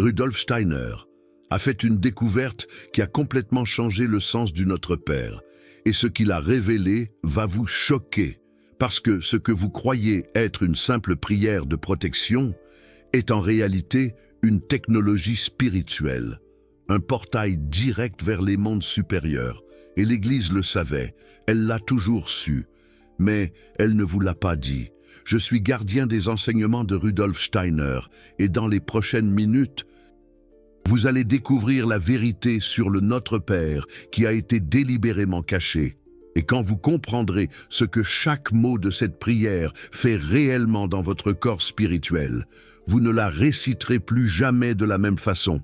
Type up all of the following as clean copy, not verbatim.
Rudolf Steiner, a fait une découverte qui a complètement changé le sens du Notre Père. Et ce qu'il a révélé va vous choquer, parce que ce que vous croyez être une simple prière de protection est en réalité une technologie spirituelle, un portail direct vers les mondes supérieurs. Et l'Église le savait, elle l'a toujours su, mais elle ne vous l'a pas dit. Je suis gardien des enseignements de Rudolf Steiner, et dans les prochaines minutes, vous allez découvrir la vérité sur le Notre Père qui a été délibérément caché. Et quand vous comprendrez ce que chaque mot de cette prière fait réellement dans votre corps spirituel, vous ne la réciterez plus jamais de la même façon.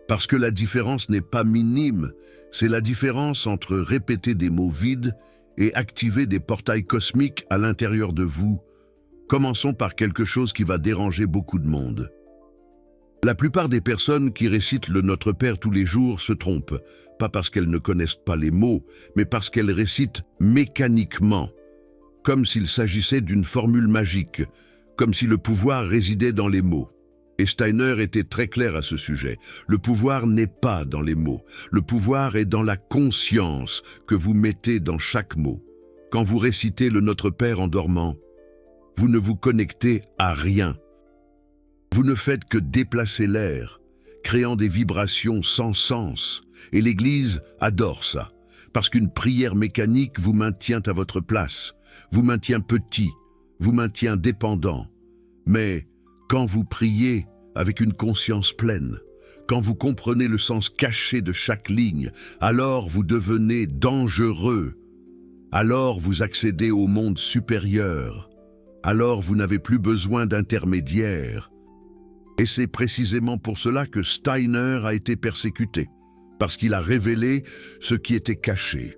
Parce que la différence n'est pas minime, c'est la différence entre répéter des mots vides et activer des portails cosmiques à l'intérieur de vous. Commençons par quelque chose qui va déranger beaucoup de monde. La plupart des personnes qui récitent le Notre Père tous les jours se trompent, pas parce qu'elles ne connaissent pas les mots, mais parce qu'elles récitent mécaniquement, comme s'il s'agissait d'une formule magique, comme si le pouvoir résidait dans les mots. Et Steiner était très clair à ce sujet. Le pouvoir n'est pas dans les mots. Le pouvoir est dans la conscience que vous mettez dans chaque mot. Quand vous récitez le Notre Père en dormant, vous ne vous connectez à rien. Vous ne faites que déplacer l'air, créant des vibrations sans sens. Et l'Église adore ça, parce qu'une prière mécanique vous maintient à votre place, vous maintient petit, vous maintient dépendant. Mais quand vous priez avec une conscience pleine, quand vous comprenez le sens caché de chaque ligne, alors vous devenez dangereux. Alors vous accédez au monde supérieur. Alors vous n'avez plus besoin d'intermédiaires. Et c'est précisément pour cela que Steiner a été persécuté, parce qu'il a révélé ce qui était caché.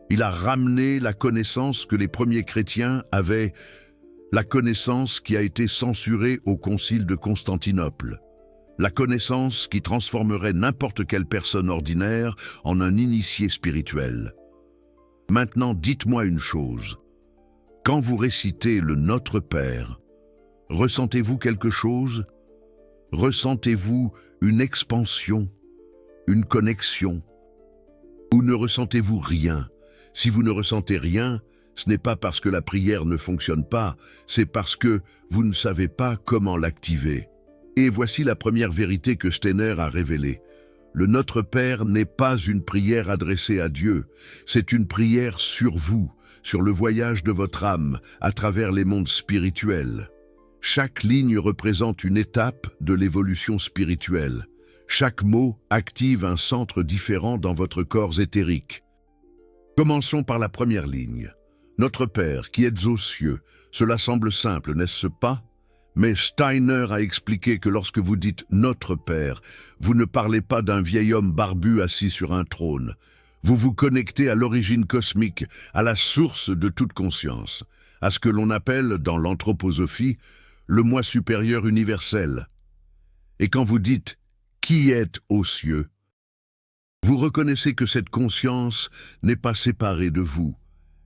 Il a ramené la connaissance que les premiers chrétiens avaient, la connaissance qui a été censurée au Concile de Constantinople, la connaissance qui transformerait n'importe quelle personne ordinaire en un initié spirituel. Maintenant, dites-moi une chose. Quand vous récitez le Notre Père, ressentez-vous quelque chose ? Ressentez-vous une expansion, une connexion? Ou ne ressentez-vous rien? Si vous ne ressentez rien, ce n'est pas parce que la prière ne fonctionne pas, c'est parce que vous ne savez pas comment l'activer. Et voici la première vérité que Steiner a révélée. Le Notre Père n'est pas une prière adressée à Dieu, c'est une prière sur vous, sur le voyage de votre âme à travers les mondes spirituels. Chaque ligne représente une étape de l'évolution spirituelle. Chaque mot active un centre différent dans votre corps éthérique. Commençons par la première ligne. Notre Père, qui êtes aux cieux. Cela semble simple, n'est-ce pas? Mais Steiner a expliqué que lorsque vous dites « Notre Père », vous ne parlez pas d'un vieil homme barbu assis sur un trône. Vous vous connectez à l'origine cosmique, à la source de toute conscience, à ce que l'on appelle, dans l'anthroposophie, le moi supérieur universel. Et quand vous dites « Qui est aux cieux », vous reconnaissez que cette conscience n'est pas séparée de vous.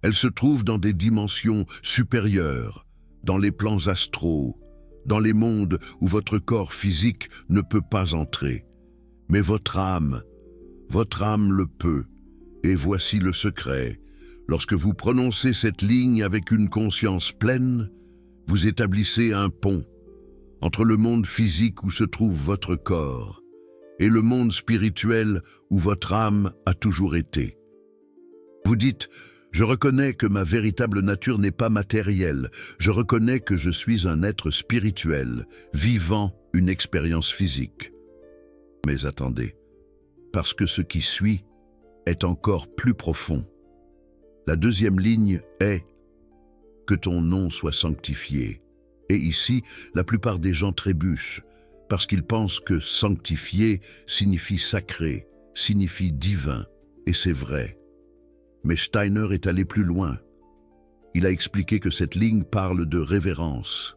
Elle se trouve dans des dimensions supérieures, dans les plans astraux, dans les mondes où votre corps physique ne peut pas entrer. Mais votre âme le peut. Et voici le secret. Lorsque vous prononcez cette ligne avec une conscience pleine, vous établissez un pont entre le monde physique où se trouve votre corps et le monde spirituel où votre âme a toujours été. Vous dites « Je reconnais que ma véritable nature n'est pas matérielle. Je reconnais que je suis un être spirituel, vivant une expérience physique. » Mais attendez, parce que ce qui suit est encore plus profond. La deuxième ligne est « Que ton nom soit sanctifié ». Et ici, la plupart des gens trébuchent, parce qu'ils pensent que sanctifié signifie sacré, signifie divin, et c'est vrai. Mais Steiner est allé plus loin. Il a expliqué que cette ligne parle de révérence,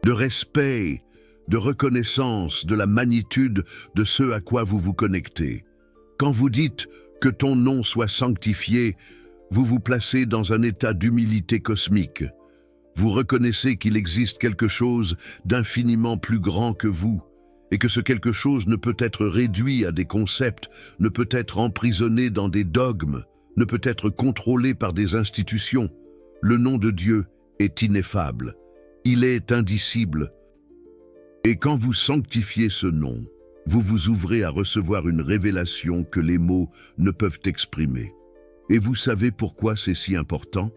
de respect, de reconnaissance de la magnitude de ce à quoi vous vous connectez. Quand vous dites « que ton nom soit sanctifié », vous vous placez dans un état d'humilité cosmique. Vous reconnaissez qu'il existe quelque chose d'infiniment plus grand que vous, et que ce quelque chose ne peut être réduit à des concepts, ne peut être emprisonné dans des dogmes, ne peut être contrôlé par des institutions. Le nom de Dieu est ineffable, il est indicible. Et quand vous sanctifiez ce nom, vous vous ouvrez à recevoir une révélation que les mots ne peuvent exprimer. Et vous savez pourquoi c'est si important?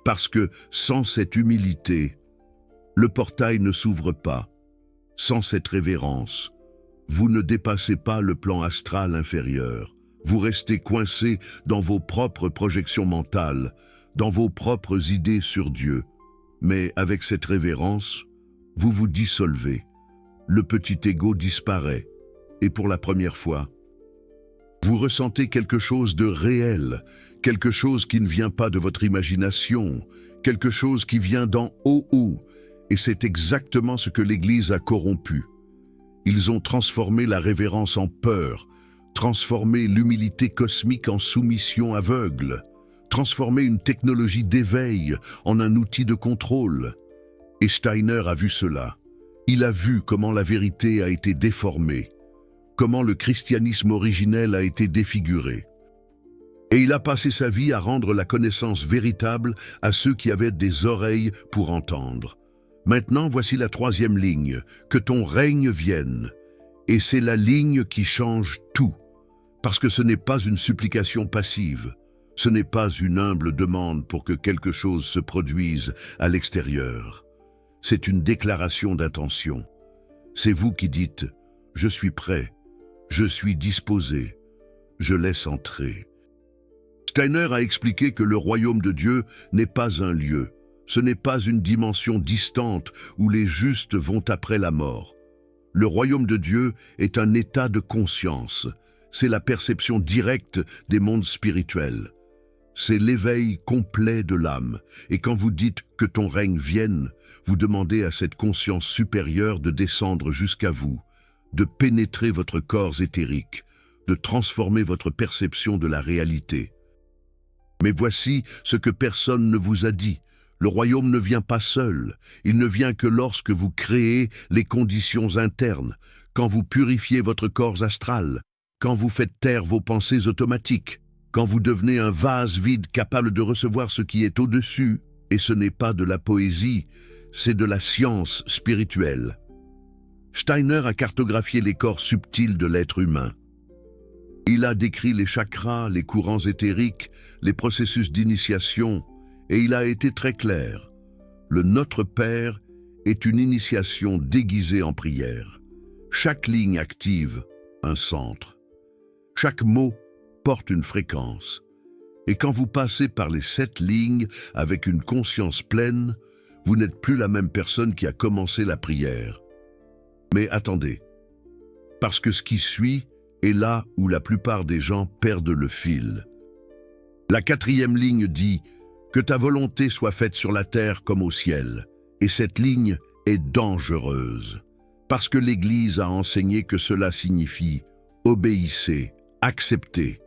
Parce que sans cette humilité, le portail ne s'ouvre pas. Sans cette révérence, vous ne dépassez pas le plan astral inférieur. Vous restez coincé dans vos propres projections mentales, dans vos propres idées sur Dieu. Mais avec cette révérence, vous vous dissolvez. Le petit ego disparaît. Et pour la première fois, vous ressentez quelque chose de réel, quelque chose qui ne vient pas de votre imagination, quelque chose qui vient d'en haut. Et c'est exactement ce que l'Église a corrompu. Ils ont transformé la révérence en peur, transformé l'humilité cosmique en soumission aveugle, transformé une technologie d'éveil en un outil de contrôle. Et Steiner a vu cela. Il a vu comment la vérité a été déformée, comment le christianisme originel a été défiguré. Et il a passé sa vie à rendre la connaissance véritable à ceux qui avaient des oreilles pour entendre. Maintenant, voici la troisième ligne, que ton règne vienne. Et c'est la ligne qui change tout, parce que ce n'est pas une supplication passive, ce n'est pas une humble demande pour que quelque chose se produise à l'extérieur. C'est une déclaration d'intention. C'est vous qui dites « Je suis prêt, je suis disposé, je laisse entrer ». Steiner a expliqué que le royaume de Dieu n'est pas un lieu. Ce n'est pas une dimension distante où les justes vont après la mort. Le royaume de Dieu est un état de conscience. C'est la perception directe des mondes spirituels. C'est l'éveil complet de l'âme. Et quand vous dites que ton règne vienne, vous demandez à cette conscience supérieure de descendre jusqu'à vous, de pénétrer votre corps éthérique, de transformer votre perception de la réalité. Mais voici ce que personne ne vous a dit. Le royaume ne vient pas seul, il ne vient que lorsque vous créez les conditions internes, quand vous purifiez votre corps astral, quand vous faites taire vos pensées automatiques, quand vous devenez un vase vide capable de recevoir ce qui est au-dessus, et ce n'est pas de la poésie, c'est de la science spirituelle. Steiner a cartographié les corps subtils de l'être humain. Il a décrit les chakras, les courants éthériques, les processus d'initiation, et il a été très clair. Le Notre Père est une initiation déguisée en prière. Chaque ligne active un centre. Chaque mot porte une fréquence. Et quand vous passez par les 7 lignes avec une conscience pleine, vous n'êtes plus la même personne qui a commencé la prière. Mais attendez, parce que ce qui suit est là où la plupart des gens perdent le fil. La 4e ligne dit « Que ta volonté soit faite sur la terre comme au ciel ». Et cette ligne est dangereuse, parce que l'Église a enseigné que cela signifie « Obéissez, acceptez,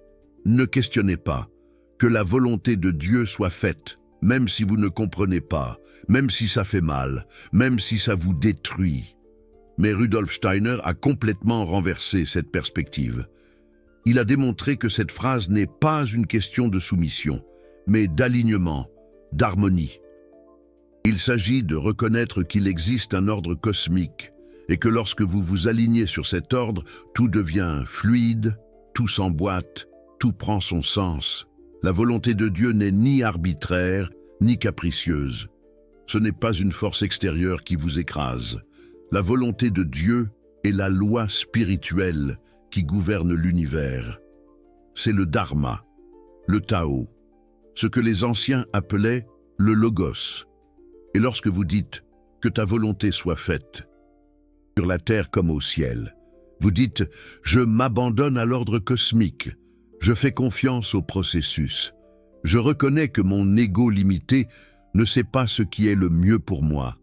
ne questionnez pas, que la volonté de Dieu soit faite, même si vous ne comprenez pas, même si ça fait mal, même si ça vous détruit ». Mais Rudolf Steiner a complètement renversé cette perspective. Il a démontré que cette phrase n'est pas une question de soumission, mais d'alignement, d'harmonie. Il s'agit de reconnaître qu'il existe un ordre cosmique et que lorsque vous vous alignez sur cet ordre, tout devient fluide, tout s'emboîte, tout prend son sens. La volonté de Dieu n'est ni arbitraire, ni capricieuse. Ce n'est pas une force extérieure qui vous écrase. La volonté de Dieu est la loi spirituelle qui gouverne l'univers. C'est le Dharma, le Tao, ce que les anciens appelaient le Logos. Et lorsque vous dites « que ta volonté soit faite » sur la terre comme au ciel, vous dites « je m'abandonne à l'ordre cosmique, je fais confiance au processus, je reconnais que mon ego limité ne sait pas ce qui est le mieux pour moi,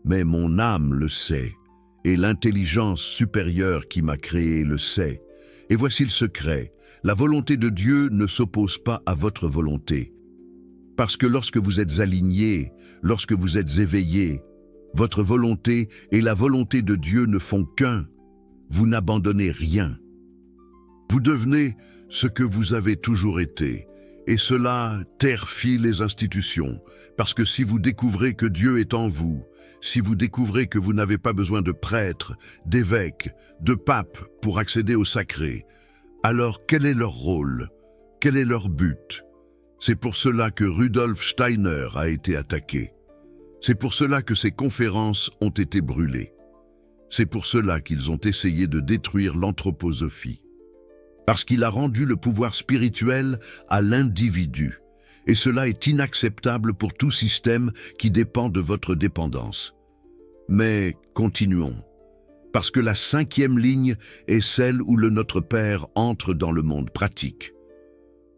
mais mon âme le sait, et l'intelligence supérieure qui m'a créé le sait. Et voici le secret, la volonté de Dieu ne s'oppose pas à votre volonté. Parce que lorsque vous êtes aligné, lorsque vous êtes éveillé, Votre volonté et la volonté de Dieu ne font qu'un. Vous n'abandonnez rien. Vous devenez ce que vous avez toujours été, et cela terfie les institutions, parce que si vous découvrez que Dieu est en vous, si vous découvrez que vous n'avez pas besoin de prêtres, d'évêques, de papes pour accéder au sacré, alors quel est leur rôle? Quel est leur but? C'est pour cela que Rudolf Steiner a été attaqué. C'est pour cela que ses conférences ont été brûlées. C'est pour cela qu'ils ont essayé de détruire l'anthroposophie. Parce qu'il a rendu le pouvoir spirituel à l'individu. Et cela est inacceptable pour tout système qui dépend de votre dépendance. Mais continuons. Parce que la 5e ligne est celle où le Notre Père entre dans le monde pratique.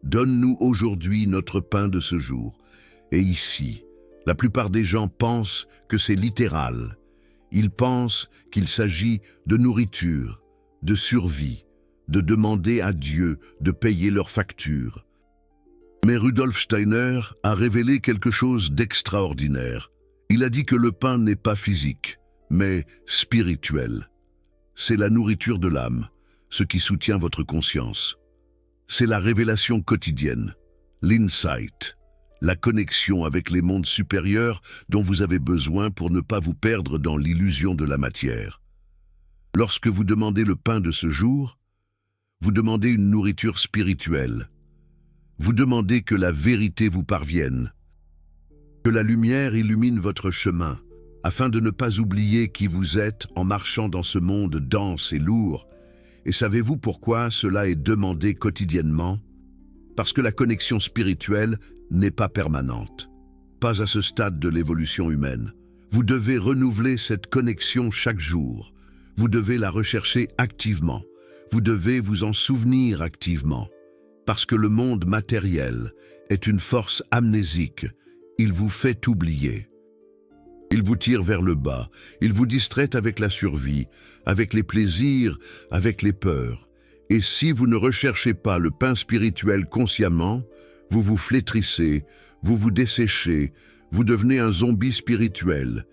Donne-nous aujourd'hui notre pain de ce jour. Et ici, la plupart des gens pensent que c'est littéral. Ils pensent qu'il s'agit de nourriture, de survie, de demander à Dieu de payer leurs factures. Mais Rudolf Steiner a révélé quelque chose d'extraordinaire. Il a dit que le pain n'est pas physique, mais spirituel. C'est la nourriture de l'âme, ce qui soutient votre conscience. C'est la révélation quotidienne, l'insight, la connexion avec les mondes supérieurs dont vous avez besoin pour ne pas vous perdre dans l'illusion de la matière. Lorsque vous demandez le pain de ce jour, vous demandez une nourriture spirituelle. Vous demandez que la vérité vous parvienne, que la lumière illumine votre chemin, afin de ne pas oublier qui vous êtes en marchant dans ce monde dense et lourd. Et savez-vous pourquoi cela est demandé quotidiennement? Parce que la connexion spirituelle n'est pas permanente. Pas à ce stade de l'évolution humaine. Vous devez renouveler cette connexion chaque jour. Vous devez la rechercher activement. Vous devez vous en souvenir activement. Parce que le monde matériel est une force amnésique. Il vous fait oublier. Il vous tire vers le bas. Il vous distrait avec la survie, avec les plaisirs, avec les peurs. Et si vous ne recherchez pas le pain spirituel consciemment, vous vous flétrissez, vous vous desséchez, vous devenez un zombie spirituel.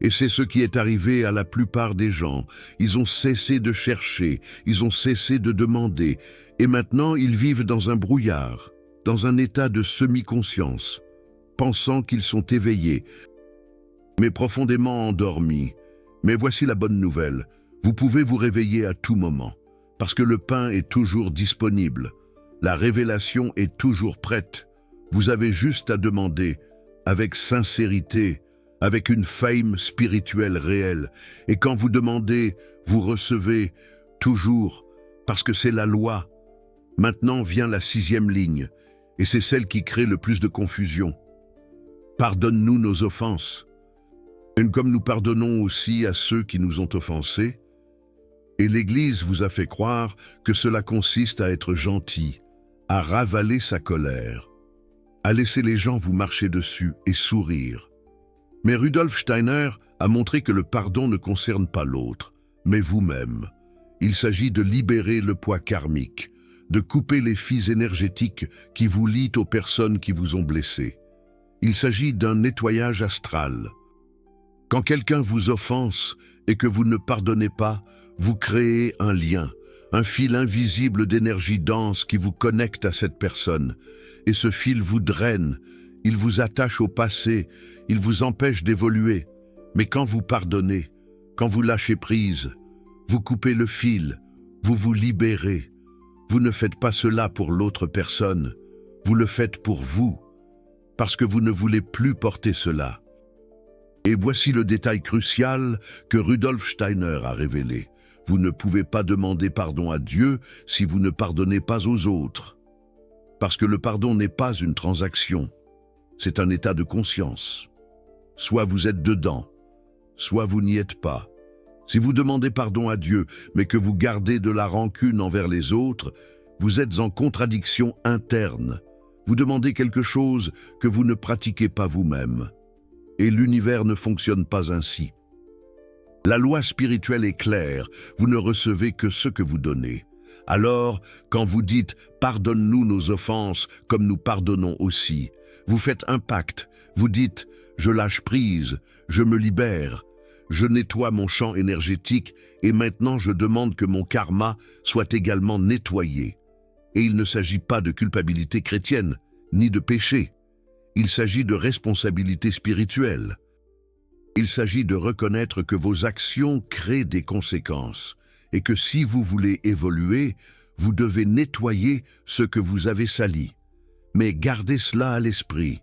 Et c'est ce qui est arrivé à la plupart des gens. Ils ont cessé de chercher, ils ont cessé de demander, et maintenant ils vivent dans un brouillard, dans un état de semi-conscience, pensant qu'ils sont éveillés, mais profondément endormis. Mais voici la bonne nouvelle, vous pouvez vous réveiller à tout moment, parce que le pain est toujours disponible, la révélation est toujours prête. Vous avez juste à demander, avec sincérité, avec une fame spirituelle réelle. Et quand vous demandez, vous recevez toujours, parce que c'est la loi. Maintenant vient la 6e ligne, et c'est celle qui crée le plus de confusion. Pardonne-nous nos offenses, et comme nous pardonnons aussi à ceux qui nous ont offensés. Et l'Église vous a fait croire que cela consiste à être gentil, à ravaler sa colère, à laisser les gens vous marcher dessus et sourire. Mais Rudolf Steiner a montré que le pardon ne concerne pas l'autre, mais vous-même. Il s'agit de libérer le poids karmique, de couper les fils énergétiques qui vous lient aux personnes qui vous ont blessé. Il s'agit d'un nettoyage astral. Quand quelqu'un vous offense et que vous ne pardonnez pas, vous créez un lien, un fil invisible d'énergie dense qui vous connecte à cette personne. Et ce fil vous draine, il vous attache au passé, il vous empêche d'évoluer. Mais quand vous pardonnez, quand vous lâchez prise, vous coupez le fil, vous vous libérez. Vous ne faites pas cela pour l'autre personne, vous le faites pour vous, parce que vous ne voulez plus porter cela. Et voici le détail crucial que Rudolf Steiner a révélé. Vous ne pouvez pas demander pardon à Dieu si vous ne pardonnez pas aux autres. Parce que le pardon n'est pas une transaction, c'est un état de conscience. Soit vous êtes dedans, soit vous n'y êtes pas. Si vous demandez pardon à Dieu, mais que vous gardez de la rancune envers les autres, vous êtes en contradiction interne. Vous demandez quelque chose que vous ne pratiquez pas vous-même. Et l'univers ne fonctionne pas ainsi. La loi spirituelle est claire, vous ne recevez que ce que vous donnez. Alors, quand vous dites « pardonne-nous nos offenses comme nous pardonnons aussi », vous faites un pacte, vous dites « je lâche prise, je me libère », Je nettoie mon champ énergétique et maintenant je demande que mon karma soit également nettoyé. Et il ne s'agit pas de culpabilité chrétienne, ni de péché. Il s'agit de responsabilité spirituelle. Il s'agit de reconnaître que vos actions créent des conséquences et que si vous voulez évoluer, vous devez nettoyer ce que vous avez sali. Mais gardez cela à l'esprit,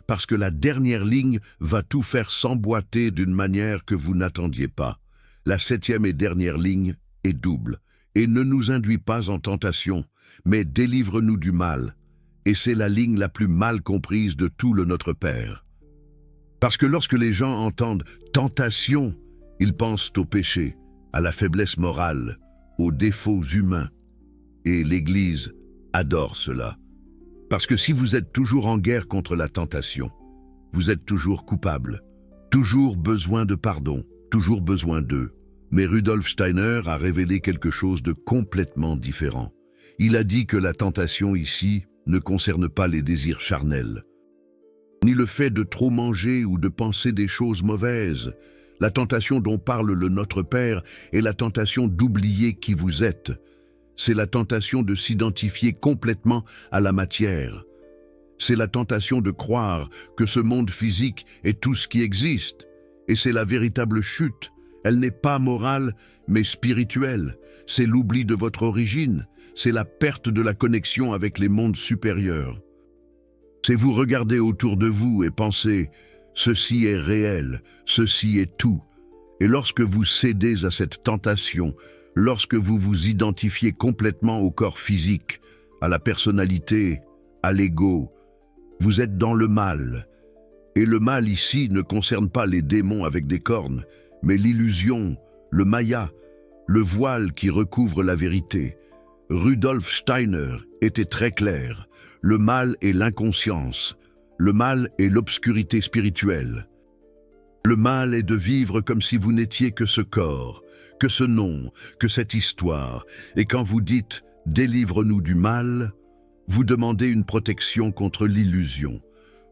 parce que la dernière ligne va tout faire s'emboîter d'une manière que vous n'attendiez pas. La 7e et dernière ligne est double. Et ne nous induis pas en tentation, mais délivre-nous du mal. Et c'est la ligne la plus mal comprise de tout le Notre Père. Parce que lorsque les gens entendent « tentation », ils pensent au péché, à la faiblesse morale, aux défauts humains. Et l'Église adore cela. Parce que si vous êtes toujours en guerre contre la tentation, vous êtes toujours coupable, toujours besoin de pardon, toujours besoin d'eux. Mais Rudolf Steiner a révélé quelque chose de complètement différent. Il a dit que la tentation ici ne concerne pas les désirs charnels, ni le fait de trop manger ou de penser des choses mauvaises. La tentation dont parle le Notre Père est la tentation d'oublier qui vous êtes. C'est la tentation de s'identifier complètement à la matière. C'est la tentation de croire que ce monde physique est tout ce qui existe. Et c'est la véritable chute. Elle n'est pas morale, mais spirituelle. C'est l'oubli de votre origine. C'est la perte de la connexion avec les mondes supérieurs. C'est vous regarder autour de vous et penser « ceci est réel, ceci est tout ». Et lorsque vous cédez à cette tentation, lorsque vous vous identifiez complètement au corps physique, à la personnalité, à l'ego, vous êtes dans le mal. Et le mal ici ne concerne pas les démons avec des cornes, mais l'illusion, le maya, le voile qui recouvre la vérité. Rudolf Steiner était très clair. Le mal est l'inconscience. Le mal est l'obscurité spirituelle. Le mal est de vivre comme si vous n'étiez que ce corps, que ce nom, que cette histoire. Et quand vous dites « délivre-nous du mal », vous demandez une protection contre l'illusion.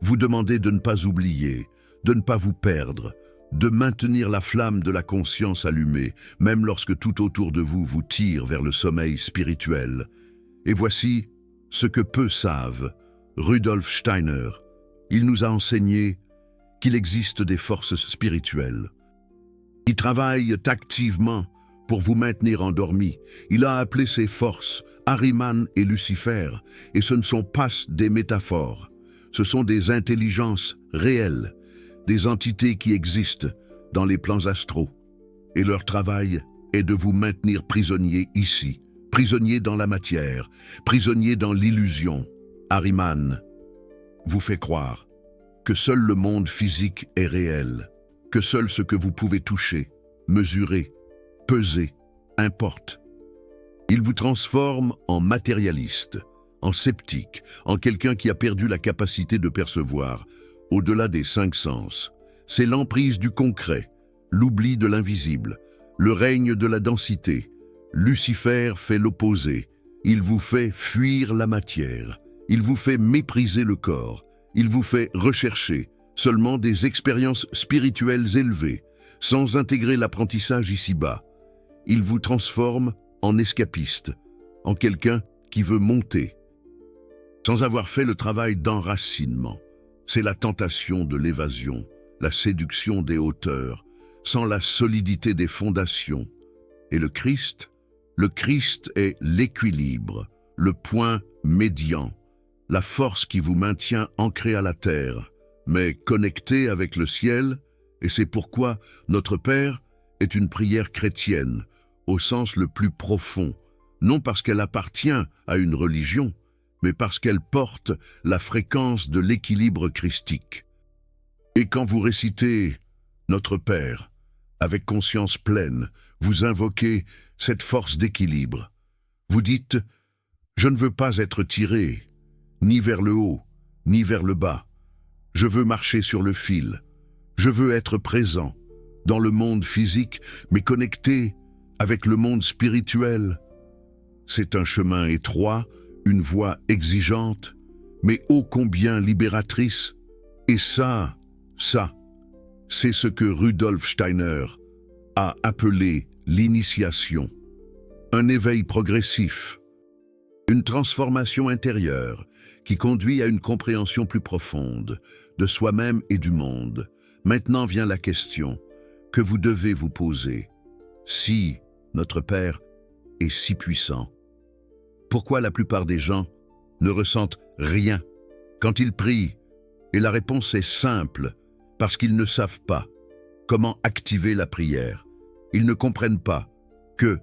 Vous demandez de ne pas oublier, de ne pas vous perdre, de maintenir la flamme de la conscience allumée, même lorsque tout autour de vous vous tire vers le sommeil spirituel. Et voici ce que peu savent. Rudolf Steiner, il nous a enseigné qu'il existe des forces spirituelles qui travaillent activement pour vous maintenir endormi. Il a appelé ces forces Ahriman et Lucifer, et ce ne sont pas des métaphores. Ce sont des intelligences réelles, des entités qui existent dans les plans astraux. Et leur travail est de vous maintenir prisonnier ici, prisonnier dans la matière, prisonnier dans l'illusion. Ahriman vous fait croire que seul le monde physique est réel, que seul ce que vous pouvez toucher, mesurer, peser, importe. Il vous transforme en matérialiste, en sceptique, en quelqu'un qui a perdu la capacité de percevoir, au-delà des 5 sens. C'est l'emprise du concret, l'oubli de l'invisible, le règne de la densité. Lucifer fait l'opposé. Il vous fait fuir la matière. Il vous fait mépriser le corps. Il vous fait rechercher seulement des expériences spirituelles élevées, sans intégrer l'apprentissage ici-bas. Il vous transforme en escapiste, en quelqu'un qui veut monter, sans avoir fait le travail d'enracinement. C'est la tentation de l'évasion, la séduction des hauteurs, sans la solidité des fondations. Et le Christ est l'équilibre, le point médian, la force qui vous maintient ancré à la terre, mais connecté avec le ciel, et c'est pourquoi notre Père est une prière chrétienne, au sens le plus profond, non parce qu'elle appartient à une religion, mais parce qu'elle porte la fréquence de l'équilibre christique. Et quand vous récitez « Notre Père », avec conscience pleine, vous invoquez cette force d'équilibre. Vous dites « Je ne veux pas être tiré, ni vers le haut, ni vers le bas. Je veux marcher sur le fil. Je veux être présent, dans le monde physique, mais connecté avec le monde spirituel. » C'est un chemin étroit, une voie exigeante, mais ô combien libératrice. Et ça, c'est ce que Rudolf Steiner a appelé l'initiation, un éveil progressif, une transformation intérieure qui conduit à une compréhension plus profonde de soi-même et du monde. Maintenant vient la question que vous devez vous poser. Si notre Père est si puissant, pourquoi la plupart des gens ne ressentent rien quand ils prient? Et la réponse est simple, parce qu'ils ne savent pas comment activer la prière. Ils ne comprennent pas que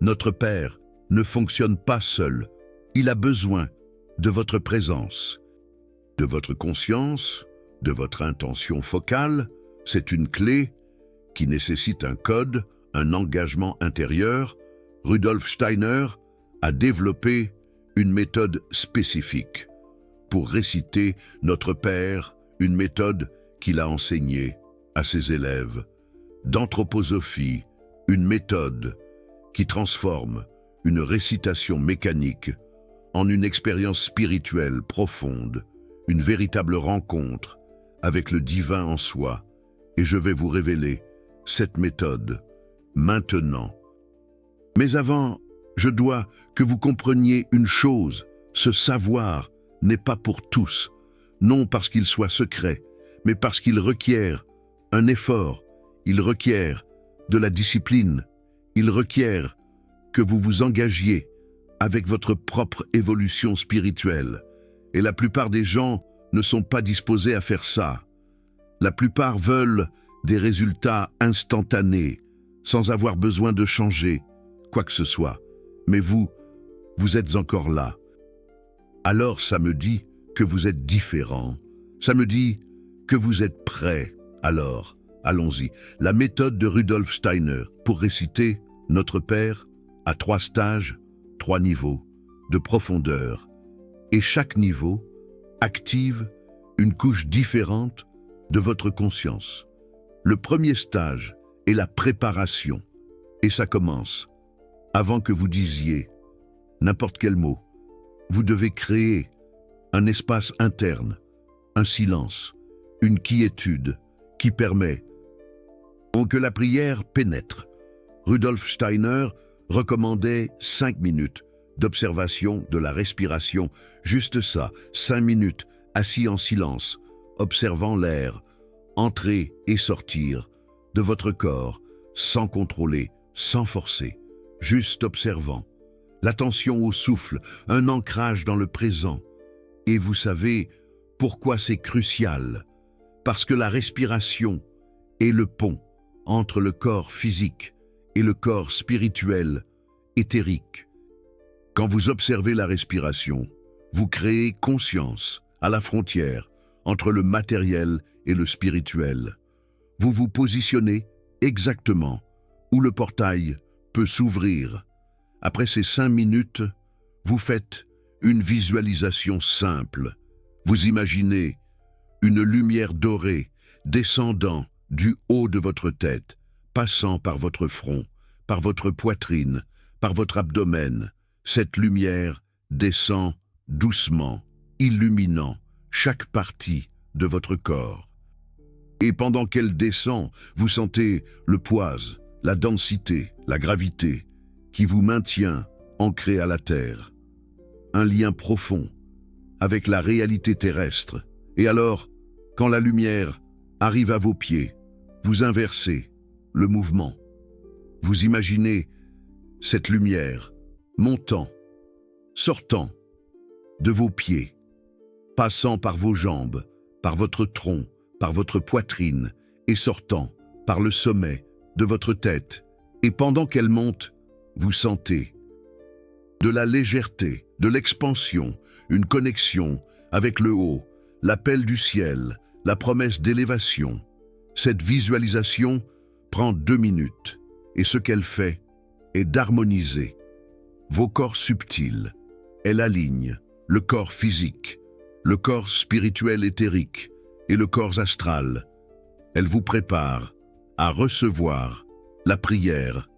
notre Père ne fonctionne pas seul. Il a besoin de votre présence, de votre conscience, de votre intention focale. C'est une clé qui nécessite un code, un engagement intérieur. Rudolf Steiner a développé une méthode spécifique pour réciter Notre Père, une méthode qu'il a enseignée à ses élèves. D'anthroposophie, une méthode qui transforme une récitation mécanique en une expérience spirituelle profonde, une véritable rencontre avec le divin en soi. Et je vais vous révéler cette méthode maintenant. Mais avant, je dois que vous compreniez une chose, ce savoir n'est pas pour tous, non parce qu'il soit secret, mais parce qu'il requiert un effort, il requiert de la discipline, il requiert que vous vous engagiez avec votre propre évolution spirituelle. Et la plupart des gens ne sont pas disposés à faire ça. La plupart veulent des résultats instantanés, sans avoir besoin de changer quoi que ce soit. Mais vous êtes encore là. Alors ça me dit que vous êtes différent. Ça me dit que vous êtes prêt. Alors, allons-y. La méthode de Rudolf Steiner pour réciter Notre Père a 3 stages, 3 niveaux de profondeur. Et chaque niveau active une couche différente de votre conscience. Le premier stage est la préparation. Et ça commence avant que vous disiez n'importe quel mot. Vous devez créer un espace interne, un silence, une quiétude qui permet que la prière pénètre. Rudolf Steiner recommandait 5 minutes d'observation de la respiration, juste ça, 5 minutes, assis en silence, observant l'air, entrer et sortir de votre corps, sans contrôler, sans forcer, juste observant. L'attention au souffle, un ancrage dans le présent. Et vous savez pourquoi c'est crucial? Parce que la respiration est le pont entre le corps physique et le corps spirituel, éthérique. Quand vous observez la respiration, vous créez conscience à la frontière entre le matériel et le spirituel. Vous vous positionnez exactement où le portail peut s'ouvrir. Après ces 5 minutes, vous faites une visualisation simple. Vous imaginez une lumière dorée descendant du haut de votre tête, passant par votre front, par votre poitrine, par votre abdomen. Cette lumière descend doucement, illuminant chaque partie de votre corps. Et pendant qu'elle descend, vous sentez le poids, la densité, la gravité qui vous maintient ancré à la terre. Un lien profond avec la réalité terrestre. Et alors, quand la lumière arrive à vos pieds, vous inversez le mouvement. Vous imaginez cette lumière montant, sortant de vos pieds, passant par vos jambes, par votre tronc, par votre poitrine et sortant par le sommet de votre tête. Et pendant qu'elle monte, vous sentez de la légèreté, de l'expansion, une connexion avec le haut, l'appel du ciel, la promesse d'élévation. Cette visualisation prend 2 minutes et ce qu'elle fait est d'harmoniser vos corps subtils. Elle aligne le corps physique, le corps spirituel éthérique et le corps astral. Elle vous prépare à recevoir la prière.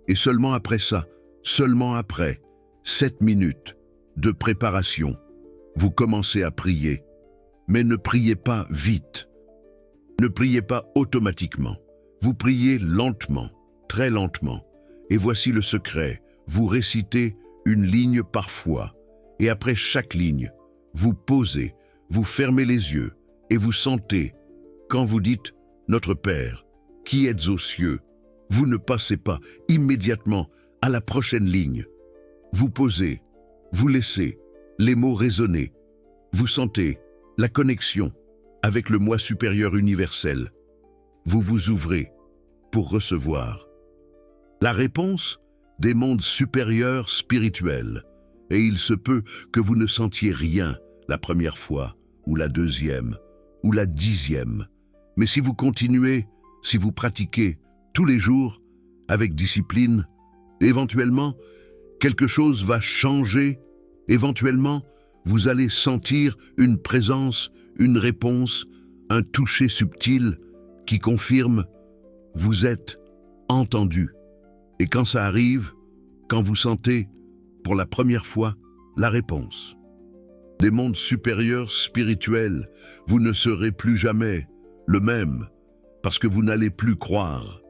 Et seulement après ça, seulement après 7 minutes de préparation, vous commencez à prier. Mais ne priez pas vite. Ne priez pas automatiquement. Vous priez lentement, très lentement. Et voici le secret. Vous récitez une ligne par fois. Et après chaque ligne, vous posez, vous fermez les yeux et vous sentez, quand vous dites « Notre Père, qui êtes aux cieux », vous ne passez pas immédiatement à la prochaine ligne. Vous posez, vous laissez les mots résonner. Vous sentez la connexion avec le moi supérieur universel. Vous vous ouvrez pour recevoir la réponse des mondes supérieurs spirituels. Et il se peut que vous ne sentiez rien la première fois, ou la deuxième, ou la 10e. Mais si vous continuez, si vous pratiquez tous les jours, avec discipline, éventuellement, quelque chose va changer. Éventuellement, vous allez sentir une présence, une réponse, un toucher subtil qui confirme « vous êtes entendu ». Et quand ça arrive, quand vous sentez, pour la première fois, la réponse des mondes supérieurs spirituels, vous ne serez plus jamais le même, parce que vous n'allez plus croire.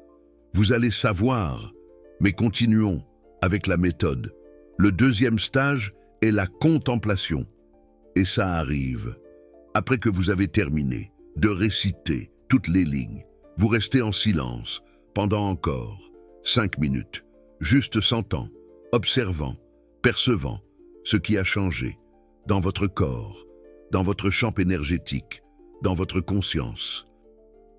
Vous allez savoir, mais continuons avec la méthode. Le deuxième stage est la contemplation. Et ça arrive. Après que vous avez terminé de réciter toutes les lignes, vous restez en silence pendant encore 5 minutes, juste sentant, observant, percevant ce qui a changé dans votre corps, dans votre champ énergétique, dans votre conscience.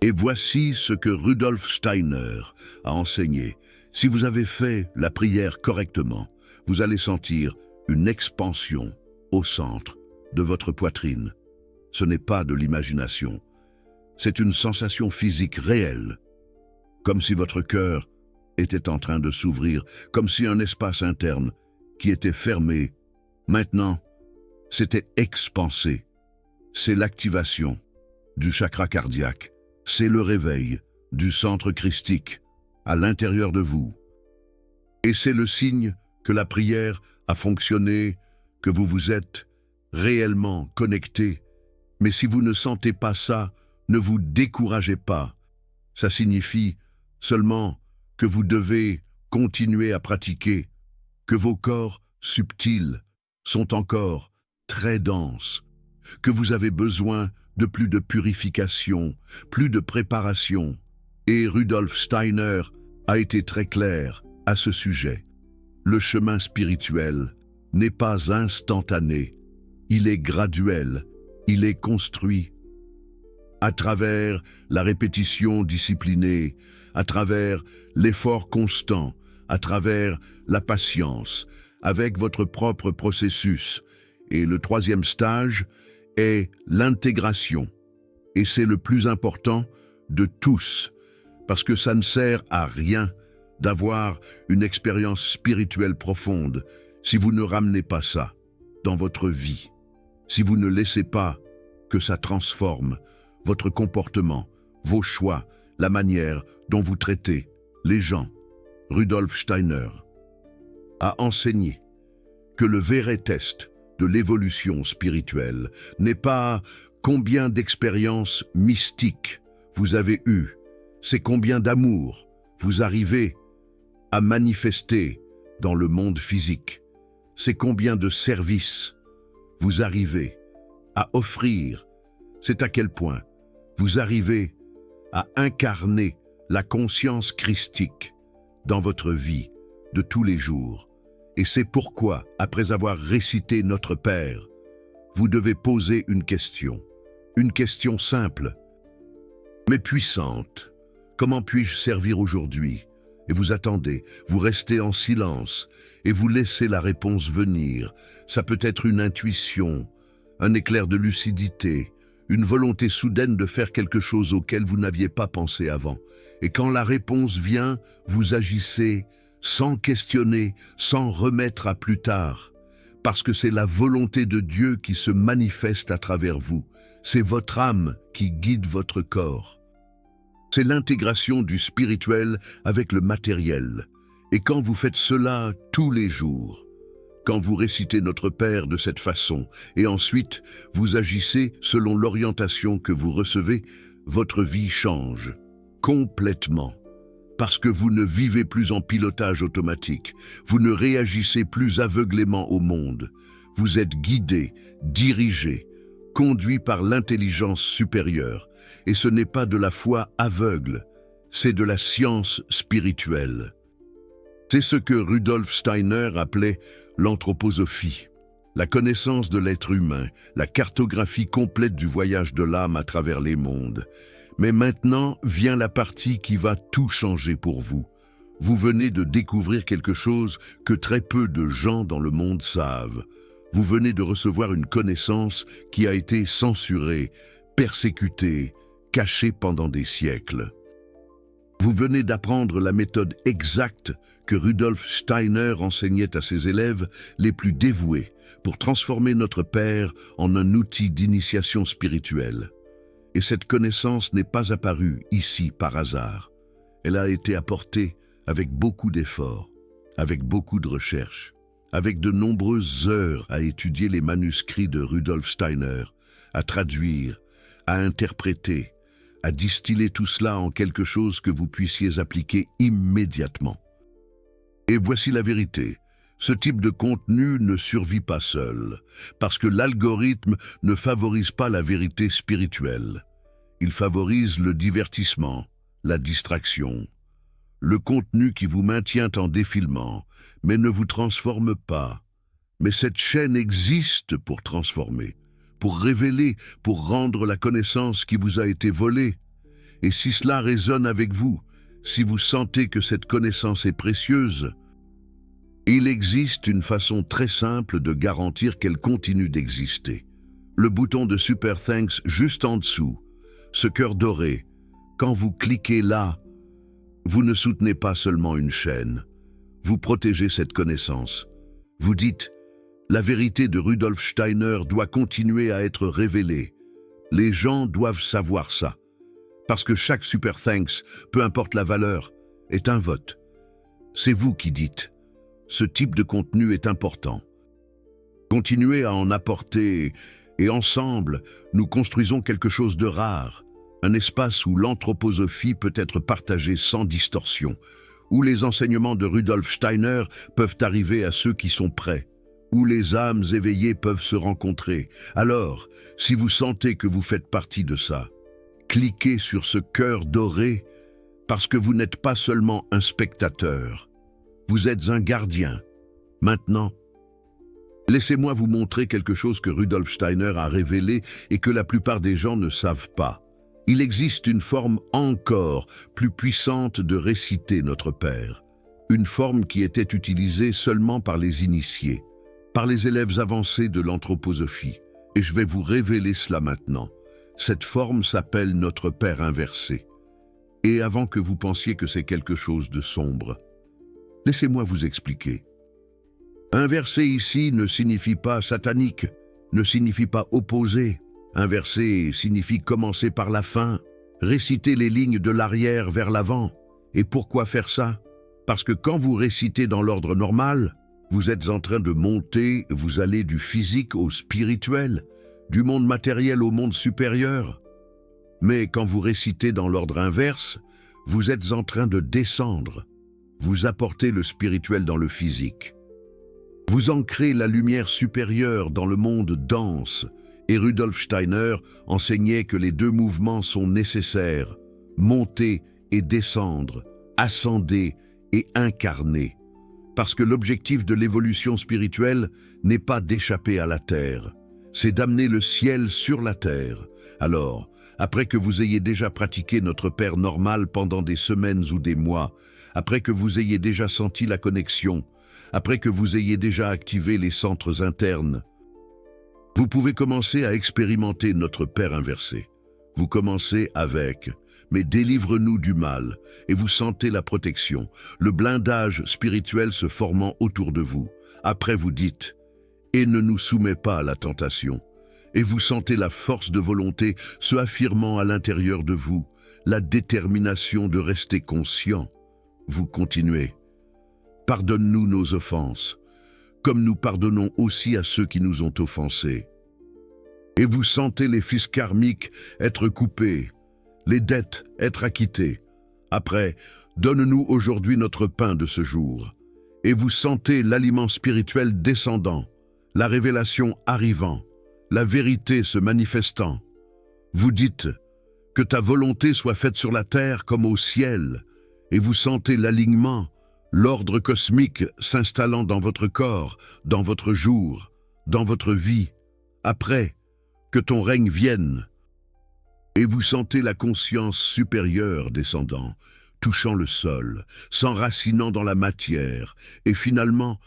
Et voici ce que Rudolf Steiner a enseigné. Si vous avez fait la prière correctement, vous allez sentir une expansion au centre de votre poitrine. Ce n'est pas de l'imagination, c'est une sensation physique réelle, comme si votre cœur était en train de s'ouvrir, comme si un espace interne qui était fermé, maintenant, s'était expansé. C'est l'activation du chakra cardiaque, c'est le réveil du centre christique à l'intérieur de vous. Et c'est le signe que la prière a fonctionné, que vous vous êtes réellement connecté. Mais si vous ne sentez pas ça, ne vous découragez pas. Ça signifie seulement que vous devez continuer à pratiquer, que vos corps subtils sont encore très denses, que vous avez besoin de plus de purification, plus de préparation. Et Rudolf Steiner a été très clair à ce sujet. Le chemin spirituel n'est pas instantané, il est graduel, il est construit à travers la répétition disciplinée, à travers l'effort constant, à travers la patience, avec votre propre processus. Et le troisième stage est l'intégration. Et c'est le plus important de tous, parce que ça ne sert à rien d'avoir une expérience spirituelle profonde si vous ne ramenez pas ça dans votre vie, si vous ne laissez pas que ça transforme votre comportement, vos choix, la manière dont vous traitez les gens. Rudolf Steiner a enseigné que le vrai test de l'évolution spirituelle n'est pas combien d'expériences mystiques vous avez eues, c'est combien d'amour vous arrivez à manifester dans le monde physique, c'est combien de services vous arrivez à offrir, c'est à quel point vous arrivez à incarner la conscience christique dans votre vie de tous les jours. Et c'est pourquoi, après avoir récité Notre Père, vous devez poser une question simple, mais puissante. Comment puis-je servir aujourd'hui? Et vous attendez, vous restez en silence et vous laissez la réponse venir. Ça peut être une intuition, un éclair de lucidité, une volonté soudaine de faire quelque chose auquel vous n'aviez pas pensé avant. Et quand la réponse vient, vous agissez sans questionner, sans remettre à plus tard, parce que c'est la volonté de Dieu qui se manifeste à travers vous. C'est votre âme qui guide votre corps. C'est l'intégration du spirituel avec le matériel. Et quand vous faites cela tous les jours, quand vous récitez Notre Père de cette façon, et ensuite vous agissez selon l'orientation que vous recevez, votre vie change complètement. parce que vous ne vivez plus en pilotage automatique, vous ne réagissez plus aveuglément au monde. Vous êtes guidé, dirigé, conduit par l'intelligence supérieure. Et ce n'est pas de la foi aveugle, c'est de la science spirituelle. C'est ce que Rudolf Steiner appelait l'anthroposophie, la connaissance de l'être humain, la cartographie complète du voyage de l'âme à travers les mondes. Mais maintenant vient la partie qui va tout changer pour vous. Vous venez de découvrir quelque chose que très peu de gens dans le monde savent. Vous venez de recevoir une connaissance qui a été censurée, persécutée, cachée pendant des siècles. Vous venez d'apprendre la méthode exacte que Rudolf Steiner enseignait à ses élèves les plus dévoués pour transformer notre Père en un outil d'initiation spirituelle. Et cette connaissance n'est pas apparue ici par hasard. Elle a été apportée avec beaucoup d'efforts, avec beaucoup de recherches, avec de nombreuses heures à étudier les manuscrits de Rudolf Steiner, à traduire, à interpréter, à distiller tout cela en quelque chose que vous puissiez appliquer immédiatement. Et voici la vérité. Ce type de contenu ne survit pas seul, parce que l'algorithme ne favorise pas la vérité spirituelle. Il favorise le divertissement, la distraction, le contenu qui vous maintient en défilement, mais ne vous transforme pas. Mais cette chaîne existe pour transformer, pour révéler, pour rendre la connaissance qui vous a été volée. Et si cela résonne avec vous, si vous sentez que cette connaissance est précieuse, il existe une façon très simple de garantir qu'elle continue d'exister. Le bouton de Super Thanks juste en dessous, ce cœur doré, quand vous cliquez là, vous ne soutenez pas seulement une chaîne, vous protégez cette connaissance. Vous dites, la vérité de Rudolf Steiner doit continuer à être révélée. Les gens doivent savoir ça. Parce que chaque Super Thanks, peu importe la valeur, est un vote. C'est vous qui dites. Ce type de contenu est important. Continuez à en apporter et ensemble, nous construisons quelque chose de rare, un espace où l'anthroposophie peut être partagée sans distorsion, où les enseignements de Rudolf Steiner peuvent arriver à ceux qui sont prêts, où les âmes éveillées peuvent se rencontrer. Alors, si vous sentez que vous faites partie de ça, cliquez sur ce cœur doré parce que vous n'êtes pas seulement un spectateur. Vous êtes un gardien. Maintenant, laissez-moi vous montrer quelque chose que Rudolf Steiner a révélé et que la plupart des gens ne savent pas. Il existe une forme encore plus puissante de réciter notre Père. Une forme qui était utilisée seulement par les initiés, par les élèves avancés de l'anthroposophie. Et je vais vous révéler cela maintenant. Cette forme s'appelle notre Père inversé. Et avant que vous pensiez que c'est quelque chose de sombre, laissez-moi vous expliquer. Inversé ici ne signifie pas satanique, ne signifie pas opposé. Inverser signifie commencer par la fin, réciter les lignes de l'arrière vers l'avant. Et pourquoi faire ça? Parce que quand vous récitez dans l'ordre normal, vous êtes en train de monter, vous allez du physique au spirituel, du monde matériel au monde supérieur. Mais quand vous récitez dans l'ordre inverse, vous êtes en train de descendre. Vous apportez le spirituel dans le physique. Vous ancrez la lumière supérieure dans le monde dense, et Rudolf Steiner enseignait que les deux mouvements sont nécessaires, monter et descendre, ascender et incarner, parce que l'objectif de l'évolution spirituelle n'est pas d'échapper à la terre, c'est d'amener le ciel sur la terre. Alors, après que vous ayez déjà pratiqué notre Père normal pendant des semaines ou des mois, après que vous ayez déjà senti la connexion, après que vous ayez déjà activé les centres internes, vous pouvez commencer à expérimenter notre Père inversé. Vous commencez avec « Mais délivre-nous du mal » et vous sentez la protection, le blindage spirituel se formant autour de vous. Après vous dites « Et ne nous soumets pas à la tentation » et vous sentez la force de volonté se affirmant à l'intérieur de vous, la détermination de rester conscient. Vous continuez « Pardonne-nous nos offenses » comme nous pardonnons aussi à ceux qui nous ont offensés. Et vous sentez les fils karmiques être coupés, les dettes être acquittées. Après, donne-nous aujourd'hui notre pain de ce jour. Et vous sentez l'aliment spirituel descendant, la révélation arrivant, la vérité se manifestant. Vous dites que ta volonté soit faite sur la terre comme au ciel, et vous sentez l'alignement, l'ordre cosmique s'installant dans votre corps, dans votre jour, dans votre vie. Après, que ton règne vienne. Et vous sentez la conscience supérieure descendant, touchant le sol, s'enracinant dans la matière, et finalement,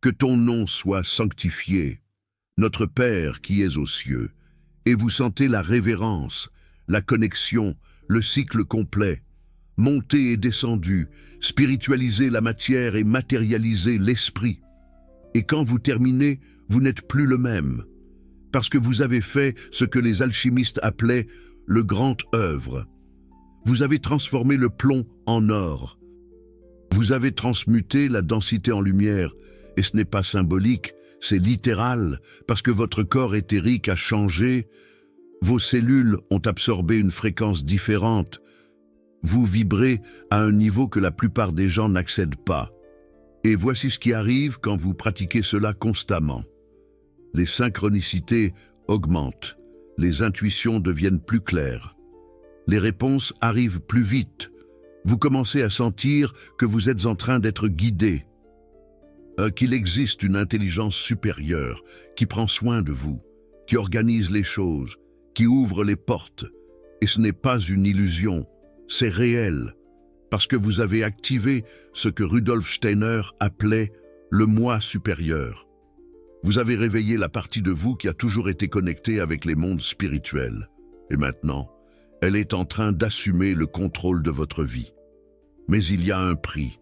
que ton nom soit sanctifié, notre Père qui es aux cieux, et vous sentez la révérence, la connexion, le cycle complet, monter et descendu, spiritualiser la matière et matérialiser l'esprit. Et quand vous terminez, vous n'êtes plus le même, parce que vous avez fait ce que les alchimistes appelaient le grand œuvre. Vous avez transformé le plomb en or. Vous avez transmuté la densité en lumière, et ce n'est pas symbolique, c'est littéral, parce que votre corps éthérique a changé, vos cellules ont absorbé une fréquence différente, vous vibrez à un niveau que la plupart des gens n'accèdent pas. Et voici ce qui arrive quand vous pratiquez cela constamment. Les synchronicités augmentent, les intuitions deviennent plus claires. Les réponses arrivent plus vite. Vous commencez à sentir que vous êtes en train d'être guidé, qu'il existe une intelligence supérieure qui prend soin de vous, qui organise les choses, qui ouvre les portes. Et ce n'est pas une illusion, c'est réel, parce que vous avez activé ce que Rudolf Steiner appelait le moi supérieur. Vous avez réveillé la partie de vous qui a toujours été connectée avec les mondes spirituels. Et maintenant, elle est en train d'assumer le contrôle de votre vie. Mais il y a un prix,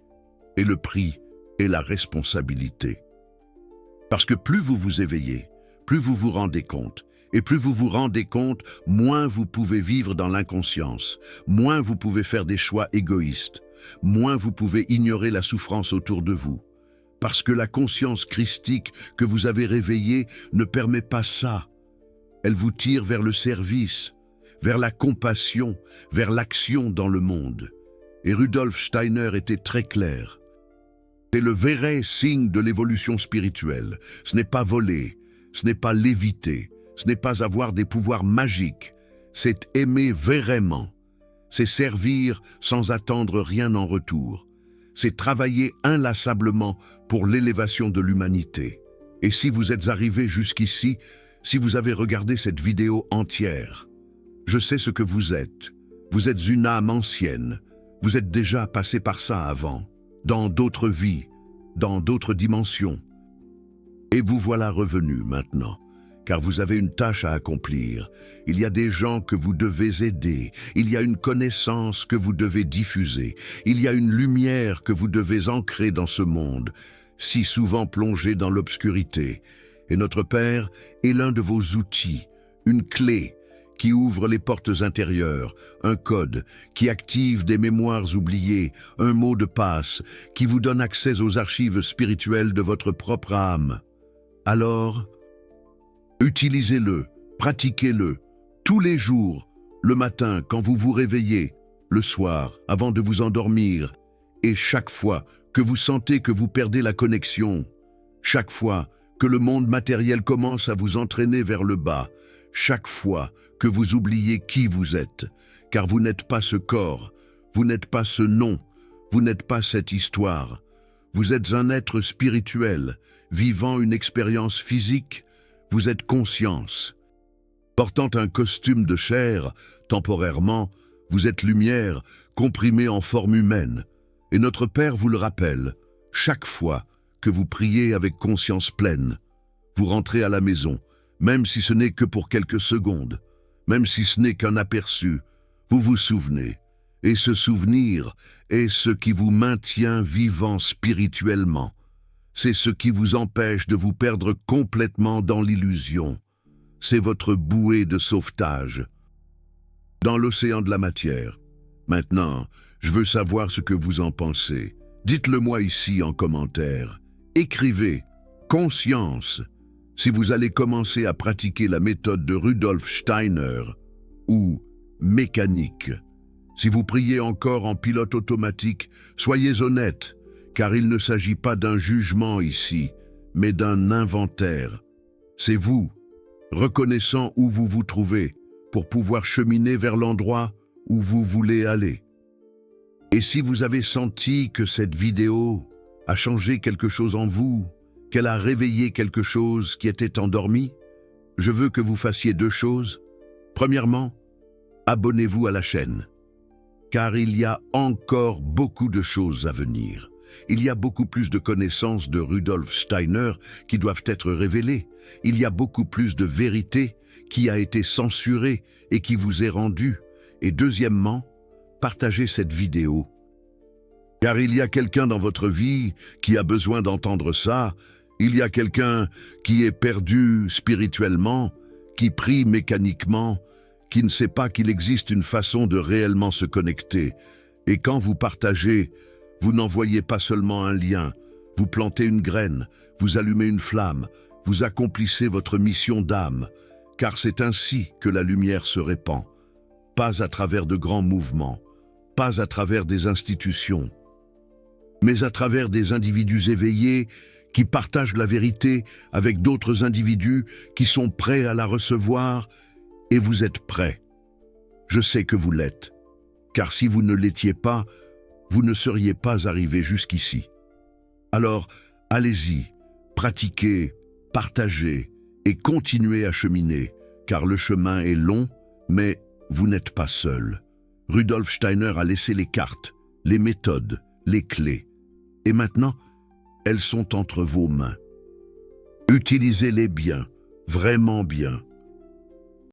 et le prix est la responsabilité. Parce que plus vous vous éveillez, plus vous vous rendez compte, et plus vous vous rendez compte, moins vous pouvez vivre dans l'inconscience, moins vous pouvez faire des choix égoïstes, moins vous pouvez ignorer la souffrance autour de vous. Parce que la conscience christique que vous avez réveillée ne permet pas ça. Elle vous tire vers le service, vers la compassion, vers l'action dans le monde. Et Rudolf Steiner était très clair. C'est le vrai signe de l'évolution spirituelle. Ce n'est pas voler, ce n'est pas léviter, ce n'est pas avoir des pouvoirs magiques. C'est aimer vraiment. C'est servir sans attendre rien en retour. C'est travailler inlassablement pour l'élévation de l'humanité. Et si vous êtes arrivé jusqu'ici, si vous avez regardé cette vidéo entière, je sais ce que vous êtes. Vous êtes une âme ancienne. Vous êtes déjà passé par ça avant, dans d'autres vies, dans d'autres dimensions. Et vous voilà revenu maintenant, car vous avez une tâche à accomplir. Il y a des gens que vous devez aider. Il y a une connaissance que vous devez diffuser. Il y a une lumière que vous devez ancrer dans ce monde, si souvent plongé dans l'obscurité. Et notre Père est l'un de vos outils, une clé qui ouvre les portes intérieures, un code qui active des mémoires oubliées, un mot de passe qui vous donne accès aux archives spirituelles de votre propre âme. Alors, utilisez-le, pratiquez-le, tous les jours, le matin quand vous vous réveillez, le soir avant de vous endormir, et chaque fois que vous sentez que vous perdez la connexion, chaque fois que le monde matériel commence à vous entraîner vers le bas, chaque fois que vous oubliez qui vous êtes, car vous n'êtes pas ce corps, vous n'êtes pas ce nom, vous n'êtes pas cette histoire. Vous êtes un être spirituel, vivant une expérience physique, vous êtes conscience. Portant un costume de chair, temporairement, vous êtes lumière, comprimée en forme humaine. Et notre Père vous le rappelle, chaque fois que vous priez avec conscience pleine, vous rentrez à la maison, même si ce n'est que pour quelques secondes, même si ce n'est qu'un aperçu, vous vous souvenez. Et ce souvenir est ce qui vous maintient vivant spirituellement. C'est ce qui vous empêche de vous perdre complètement dans l'illusion. C'est votre bouée de sauvetage. Dans l'océan de la matière. Maintenant, je veux savoir ce que vous en pensez. Dites-le moi ici en commentaire. Écrivez « Conscience » si vous allez commencer à pratiquer la méthode de Rudolf Steiner ou « Mécanique ». Si vous priez encore en pilote automatique, soyez honnête, car il ne s'agit pas d'un jugement ici, mais d'un inventaire. C'est vous, reconnaissant où vous vous trouvez, pour pouvoir cheminer vers l'endroit où vous voulez aller. Et si vous avez senti que cette vidéo a changé quelque chose en vous, qu'elle a réveillé quelque chose qui était endormi, je veux que vous fassiez 2 choses. Premièrement, abonnez-vous à la chaîne, car il y a encore beaucoup de choses à venir. Il y a beaucoup plus de connaissances de Rudolf Steiner qui doivent être révélées. Il y a beaucoup plus de vérité qui a été censurée et qui vous est rendue. Et deuxièmement, partagez cette vidéo. Car il y a quelqu'un dans votre vie qui a besoin d'entendre ça. Il y a quelqu'un qui est perdu spirituellement, qui prie mécaniquement, qui ne sait pas qu'il existe une façon de réellement se connecter. Et quand vous partagez, vous n'envoyez pas seulement un lien, vous plantez une graine, vous allumez une flamme, vous accomplissez votre mission d'âme, car c'est ainsi que la lumière se répand. Pas à travers de grands mouvements, pas à travers des institutions, mais à travers des individus éveillés qui partagent la vérité avec d'autres individus qui sont prêts à la recevoir, et vous êtes prêts. Je sais que vous l'êtes, car si vous ne l'étiez pas, vous ne seriez pas arrivé jusqu'ici. Alors, allez-y, pratiquez, partagez et continuez à cheminer, car le chemin est long, mais vous n'êtes pas seul. Rudolf Steiner a laissé les cartes, les méthodes, les clés. Et maintenant, elles sont entre vos mains. Utilisez-les bien, vraiment bien.